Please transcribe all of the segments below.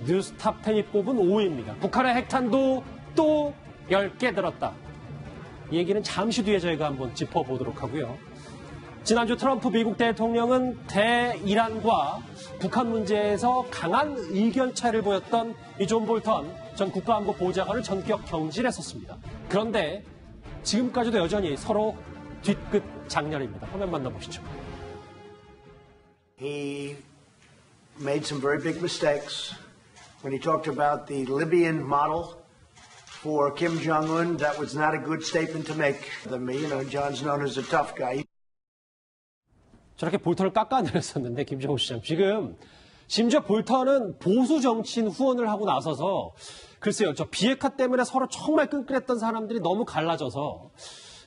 뉴스탑 10이 꼽은 5위입니다. 북한의 핵탄두 또 10개 들었다. 이 얘기는 잠시 뒤에 저희가 한번 짚어보도록 하고요. 지난주 트럼프 미국 대통령은 대이란과 북한 문제에서 강한 의견 차이를 보였던 이 존 볼턴 전 국가안보보좌관을 전격 경질했었습니다. 그런데 지금까지도 여전히 서로 뒤끝 장렬입니다. 화면 만나보시죠. He made some very big mistakes when he talked about the Libyan model for Kim Jong-un. That was not a good statement to make. You know, John's known as a tough guy. 저렇게 볼턴을 깎아내렸었는데 김정은 시장 지금 심지어 볼턴은 보수 정치인 후원을 하고 나서서 글쎄요, 저 비핵화 때문에 서로 정말 끈끈했던 사람들이 너무 갈라져서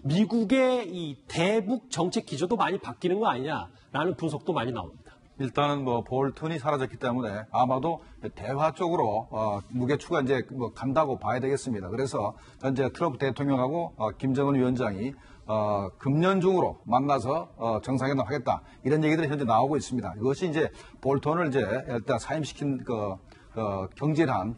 미국의 이 대북 정책 기조도 많이 바뀌는 거 아니냐라는 분석도 많이 나옵니다. 일단은 뭐 볼턴이 사라졌기 때문에 아마도 대화 쪽으로 무게추가 이제 뭐 간다고 봐야 되겠습니다. 그래서 현재 트럼프 대통령하고 김정은 위원장이 금년 중으로 만나서 정상회담 하겠다 이런 얘기들이 현재 나오고 있습니다. 이것이 이제 볼턴을 이제 일단 사임시킨 경질한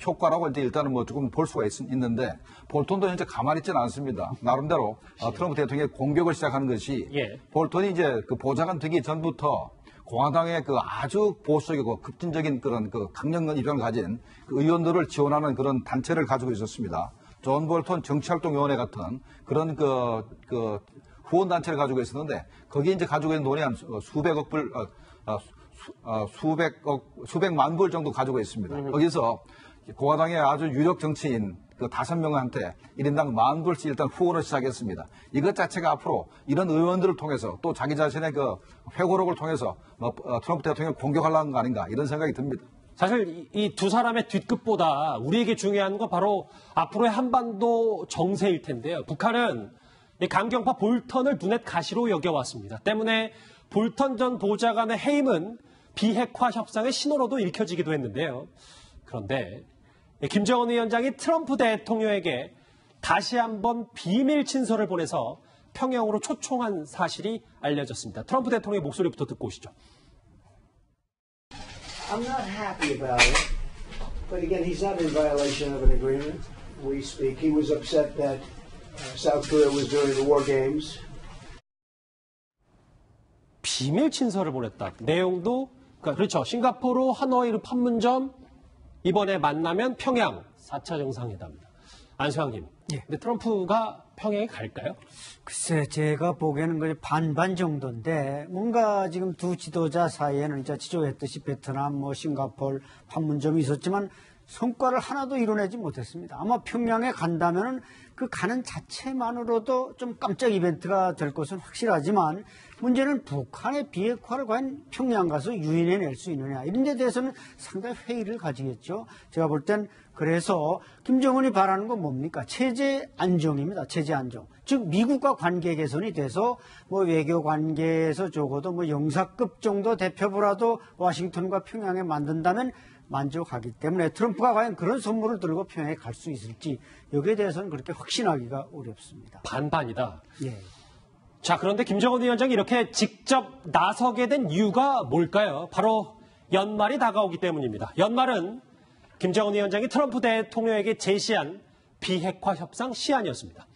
효과라고 이제 일단은 뭐 조금 볼 수가 있는데 볼턴도 현재 가만히 있지는 않습니다. 나름대로 트럼프 대통령의 공격을 시작하는 것이 볼턴이 이제 그 보좌관 되기 전부터 공화당의 그 아주 보수적이고 급진적인 그런 그 강력한 입장을 가진 그 의원들을 지원하는 그런 단체를 가지고 있었습니다. 존 볼턴 정치활동위원회 같은 그런 그 후원단체를 가지고 있었는데 거기에 이제 가지고 있는 돈이 한 수백만 불 정도 가지고 있습니다. 거기서 공화당의 아주 유력 정치인 그 5명한테 1인당 10,000불씩 일단 후원을 시작했습니다. 이것 자체가 앞으로 이런 의원들을 통해서 또 자기 자신의 그 회고록을 통해서 트럼프 대통령을 공격하려는 거 아닌가 이런 생각이 듭니다. 사실 이 두 사람의 뒷끝보다 우리에게 중요한 건 바로 앞으로의 한반도 정세일 텐데요. 북한은 강경파 볼턴을 눈엣 가시로 여겨왔습니다. 때문에 볼턴 전 보좌관의 해임은 비핵화 협상의 신호로도 읽혀지기도 했는데요. 그런데 김정은 위원장이 트럼프 대통령에게 다시 한번 비밀 친서를 보내서 평양으로 초청한 사실이 알려졌습니다. 트럼프 대통령의 목소리부터 듣고 오시죠. I'm not happy about it, but again, he's not in violation of an agreement. We speak. He was upset that South Korea was during the war games. 비밀 친서를 보냈다. 내용도 그렇죠. 싱가포르 하노이르 판문점 이번에 만나면 평양 4차 정상회담입니다. 안수양님. 근데 트럼프가 평양에 갈까요? 글쎄, 제가 보기에는 거의 반반 정도인데 뭔가 지금 두 지도자 사이에는 이제 지적했듯이 베트남, 싱가포르, 판문점이 있었지만 성과를 하나도 이뤄내지 못했습니다. 아마 평양에 간다면은 그 가는 자체만으로도 좀 깜짝 이벤트가 될 것은 확실하지만 문제는 북한의 비핵화를 과연 평양 가서 유인해낼 수 있느냐 이런 데 대해서는 상당히 회의를 가지겠죠. 제가 볼 땐 그래서 김정은이 바라는 건 뭡니까? 체제 안정입니다. 체제 안정. 즉 미국과 관계 개선이 돼서 외교 관계에서 적어도 영사급 정도 대표부라도 워싱턴과 평양에 만든다면 만족하기 때문에 트럼프가 과연 그런 선물을 들고 평양에 갈 수 있을지 여기에 대해서는 그렇게 확신하기가 어렵습니다. 반반이다. 예. 자, 그런데 김정은 위원장이 이렇게 직접 나서게 된 이유가 뭘까요? 바로 연말이 다가오기 때문입니다. 연말은 김정은 위원장이 트럼프 대통령에게 제시한 비핵화 협상 시한이었습니다.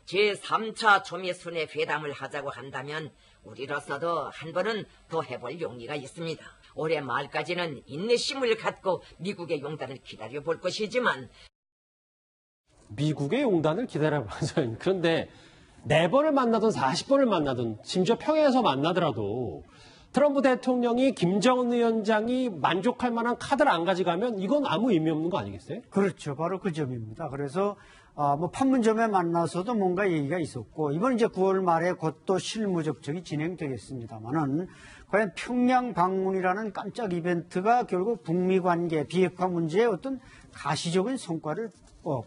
제3차 초미순회 회담을 하자고 한다면 우리로서도 한 번은 더 해볼 용의가 있습니다. 올해 말까지는 인내심을 갖고 미국의 용단을 기다려볼 것이지만 미국의 용단을 기다려보자. 그런데 4번을 만나든 40번을 만나든 심지어 평양에서 만나더라도 트럼프 대통령이 김정은 위원장이 만족할 만한 카드를 안 가져가면 이건 아무 의미 없는 거 아니겠어요? 그렇죠. 바로 그 점입니다. 그래서 판문점에 만나서도 뭔가 얘기가 있었고 이번 이제 9월 말에 곧 또 실무 접촉이 진행되겠습니다만은 과연 평양 방문이라는 깜짝 이벤트가 결국 북미 관계 비핵화 문제에 어떤 가시적인 성과를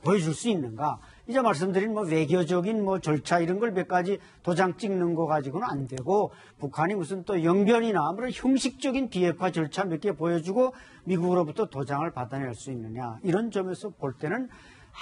보여줄 수 있는가? 이제 말씀드린 외교적인 절차 이런 걸 몇 가지 도장 찍는 거 가지고는 안 되고 북한이 무슨 또 영변이나 그런 형식적인 비핵화 절차 몇 개 보여주고 미국으로부터 도장을 받아낼 수 있느냐 이런 점에서 볼 때는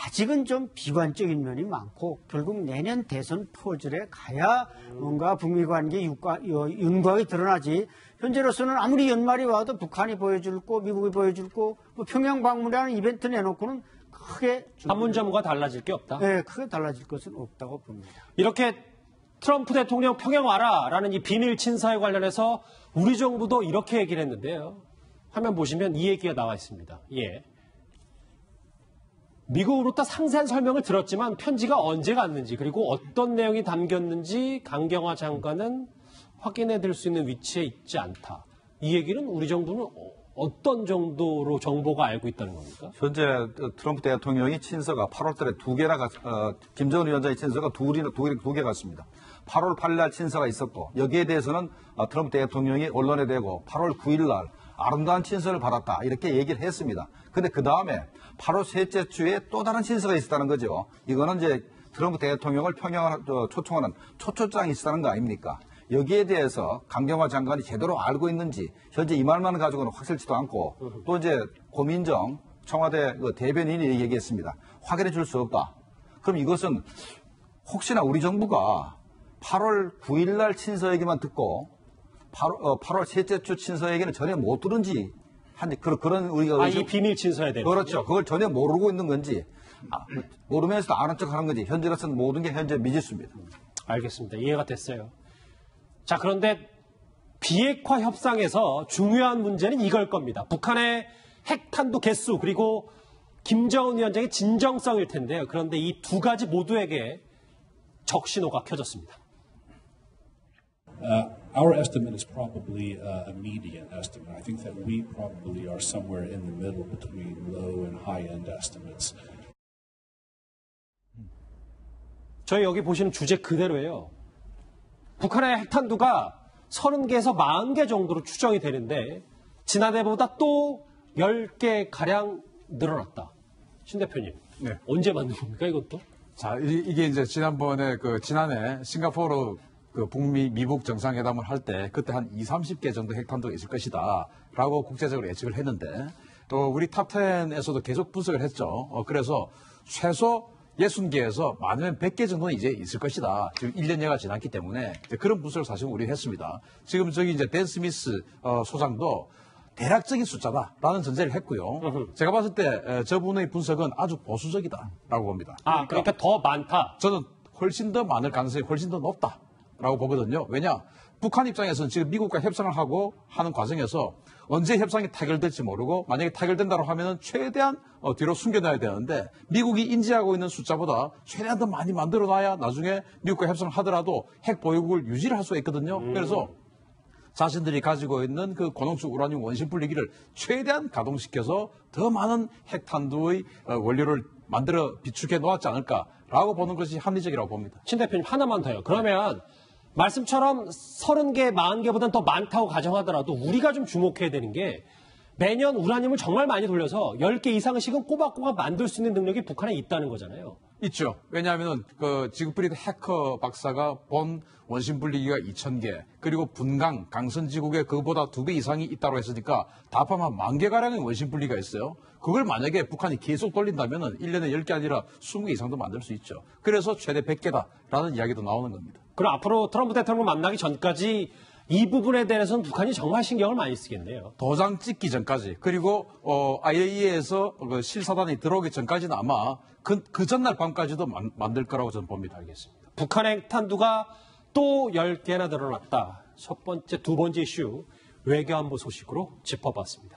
아직은 좀 비관적인 면이 많고 결국 내년 대선 포절에 가야 뭔가 북미 관계 윤곽이 드러나지 현재로서는 아무리 연말이 와도 북한이 보여줄 거 미국이 보여줄 거 뭐 평양 방문이라는 이벤트 내놓고는 크게 판문점과 달라질 게 없다. 네, 크게 달라질 것은 없다고 봅니다. 이렇게 트럼프 대통령 평양 와라라는 이 비밀 친서에 관련해서 우리 정부도 이렇게 얘기를 했는데요. 화면 보시면 이 얘기가 나와 있습니다. 예. 미국으로부터 상세한 설명을 들었지만 편지가 언제 갔는지 그리고 어떤 내용이 담겼는지 강경화 장관은 확인해 들 수 있는 위치에 있지 않다. 이 얘기는 우리 정부는 어떤 정도로 정보가 알고 있다는 겁니까? 현재 트럼프 대통령이 친서가 8월 달에 2개나 김정은 위원장의 친서가 두 개 갔습니다. 8월 8일 날 친서가 있었고 여기에 대해서는 트럼프 대통령이 언론에 대고 8월 9일 날 아름다운 친서를 받았다 이렇게 얘기를 했습니다. 근데 그 다음에 8월 셋째 주에 또 다른 친서가 있었다는 거죠. 이거는 이제 트럼프 대통령을 평양을 초청하는 초청장이 있었다는 거 아닙니까? 여기에 대해서 강경화 장관이 제대로 알고 있는지 현재 이 말만 가지고는 확실치도 않고 또 이제 고민정 청와대 대변인이 얘기했습니다. 확인해 줄 수 없다. 그럼 이것은 혹시나 우리 정부가 8월 9일 날 친서 얘기만 듣고 8월 셋째 주 친서 얘기는 전혀 못 들은지 그런 우리가 이 비밀 친서에 대해서 그렇죠. 그걸 전혀 모르고 있는 건지 모르면서도 아는 척 하는 건지 현재로서는 모든 게 현재 미지수입니다. 알겠습니다. 이해가 됐어요. 자, 그런데 비핵화 협상에서 중요한 문제는 이걸 겁니다. 북한의 핵탄두 개수 그리고 김정은 위원장의 진정성일 텐데요. 그런데 이 두 가지 모두에게 적신호가 켜졌습니다. Our estimate is probably a median estimate. I think that we probably are somewhere in the middle between low and high-end estimates. 저희 여기 보시는 주제 그대로예요. 북한의 핵탄두가 30개에서 40개 정도로 추정이 되는데 지난해보다 또 10개 가량 늘어났다. 신 대표님, 네. 언제 만든 겁니까 이것도? 자, 이게 이제 지난해 싱가포르 북미 미북 정상회담을 할 때 그때 한 20-30개 정도 핵탄두가 있을 것이다 라고 국제적으로 예측을 했는데 또 우리 탑10에서도 계속 분석을 했죠. 그래서 최소 60개에서 많으면 100개 정도는 이제 있을 것이다. 지금 1년여가 지났기 때문에 그런 분석을 사실 우리 했습니다. 지금 저기 이제 댄 스미스 소장도 대략적인 숫자다라는 전제를 했고요. 제가 봤을 때 저분의 분석은 아주 보수적이다라고 봅니다. 그러니까 더 많다. 저는 훨씬 더 많을 가능성이 훨씬 더 높다라고 보거든요. 왜냐? 북한 입장에서는 지금 미국과 협상을 하고 하는 과정에서 언제 협상이 타결될지 모르고 만약에 타결된다고 하면은 최대한 뒤로 숨겨놔야 되는데 미국이 인지하고 있는 숫자보다 최대한 더 많이 만들어놔야 나중에 미국과 협상을 하더라도 핵 보유국을 유지를 할 수가 있거든요. 그래서 자신들이 가지고 있는 그 고농축 우라늄 원심 분리기를 최대한 가동시켜서 더 많은 핵탄두의 원료를 만들어 비축해 놓았지 않을까라고 보는 것이 합리적이라고 봅니다. 신 대표님 하나만 더요. 그러면 말씀처럼 30개, 40개보다는 더 많다고 가정하더라도 우리가 좀 주목해야 되는 게 매년 우라늄을 정말 많이 돌려서 10개 이상씩은 꼬박꼬박 만들 수 있는 능력이 북한에 있다는 거잖아요. 있죠. 왜냐하면은 지그프리드 해커 박사가 본 원심 분리기가 2,000개, 그리고 분강, 강선지국에 그보다 2배 이상이 있다고 했으니까 다 포함한 10,000개가량의 원심 분리기가 있어요. 그걸 만약에 북한이 계속 돌린다면은 1년에 10개 아니라 20개 이상도 만들 수 있죠. 그래서 최대 100개다라는 이야기도 나오는 겁니다. 그럼 앞으로 트럼프 대통령 만나기 전까지 이 부분에 대해서는 북한이 정말 신경을 많이 쓰겠네요. 도장 찍기 전까지, 그리고 IAEA에서 실사단이 들어오기 전까지는 아마 그 전날 밤까지도 만들 거라고 저는 봅니다. 알겠습니다. 북한의 핵탄두가 또 10개나 늘어났다. 두 번째 이슈 외교안보 소식으로 짚어봤습니다.